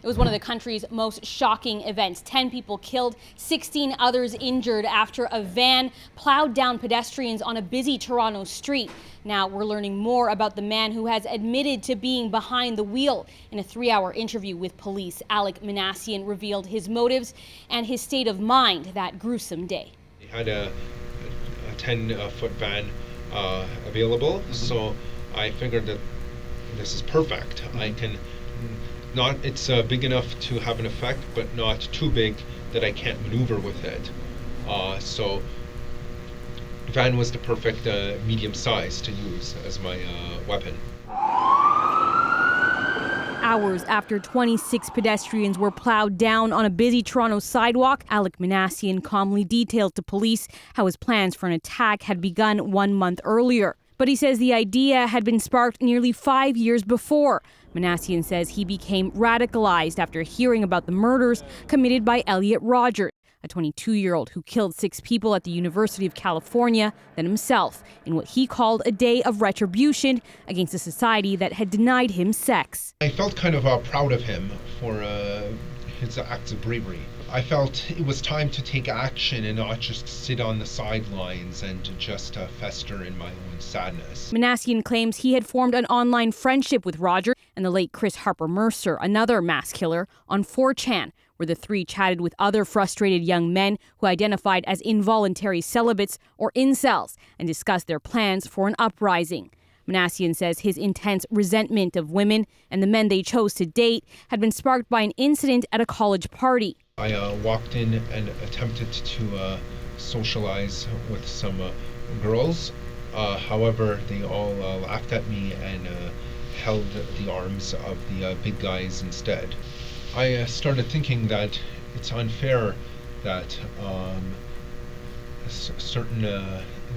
was one of the country's most shocking events. 10 people killed, 16 others injured after a van plowed down pedestrians on a busy Toronto street. Now we're learning more about the man who has admitted to being behind the wheel. In a 3-hour interview with police, Alek Minassian revealed his motives and his state of mind that gruesome day. He had a 10-foot van available, so I figured that this is perfect. I can it's big enough to have an effect, but not too big that I can't maneuver with it. So the van was the perfect medium size to use as my weapon. Hours after 26 pedestrians were plowed down on a busy Toronto sidewalk, Alek Minassian calmly detailed to police how his plans for an attack had begun 1 month earlier. But he says the idea had been sparked nearly 5 years before. Minassian says he became radicalized after hearing about the murders committed by Elliot Rogers, a 22-year-old who killed 6 people at the University of California, then himself, in what he called a day of retribution against a society that had denied him sex. I felt kind of proud of him for his acts of bravery. I felt it was time to take action and not just sit on the sidelines and to just fester in my own sadness. Minassian claims he had formed an online friendship with Roger and the late Chris Harper Mercer, another mass killer, on 4chan, where the three chatted with other frustrated young men who identified as involuntary celibates or incels and discussed their plans for an uprising. Minassian says his intense resentment of women and the men they chose to date had been sparked by an incident at a college party. I walked in and attempted to socialize with some girls. However, they all laughed at me and held the arms of the big guys instead. I started thinking that it's unfair that certain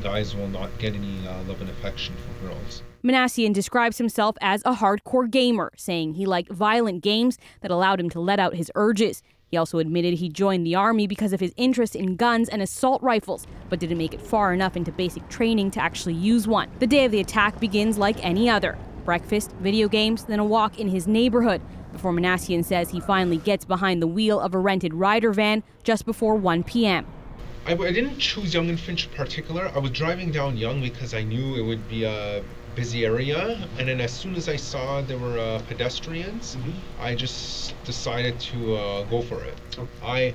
guys will not get any love and affection from girls. Minassian describes himself as a hardcore gamer, saying he liked violent games that allowed him to let out his urges. He also admitted he joined the army because of his interest in guns and assault rifles, but didn't make it far enough into basic training to actually use one. The day of the attack begins like any other. Breakfast, video games, then a walk in his neighborhood, before Minassian says he finally gets behind the wheel of a rented Ryder van just before 1 p.m. I didn't choose Yonge and Finch in particular. I was driving down Yonge because I knew it would be a busy area, and then as soon as I saw there were pedestrians, I just decided to go for it. I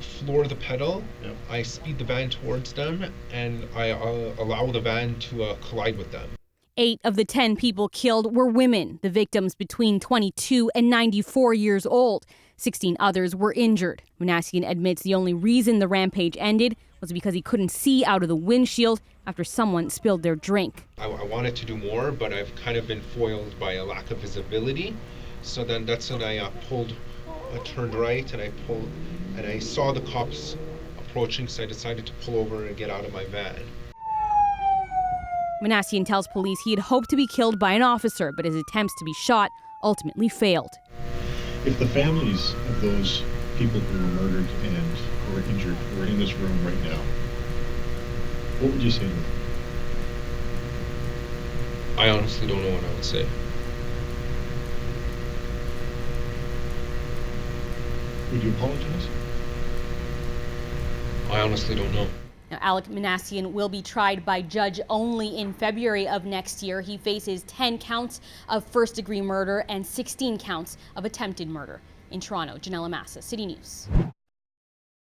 floor the pedal, I speed the van towards them, and I allow the van to collide with them. 8 of the 10 people killed were women, the victims between 22 and 94 years old. 16 others were injured. Minassian admits the only reason the rampage ended was because he couldn't see out of the windshield after someone spilled their drink. I wanted to do more, but I've kind of been foiled by a lack of visibility. So then that's when I turned right, and I saw the cops approaching, so I decided to pull over and get out of my van. Minassian tells police he had hoped to be killed by an officer, but his attempts to be shot ultimately failed. If the families of those people who were murdered and were injured were in this room right now, what would you say to them? I honestly don't know what I would say. Would you apologize? I honestly don't know. Now, Alek Minassian will be tried by judge only in February of next year. He faces 10 counts of first-degree murder and 16 counts of attempted murder. In Toronto, Janella Massa, City News.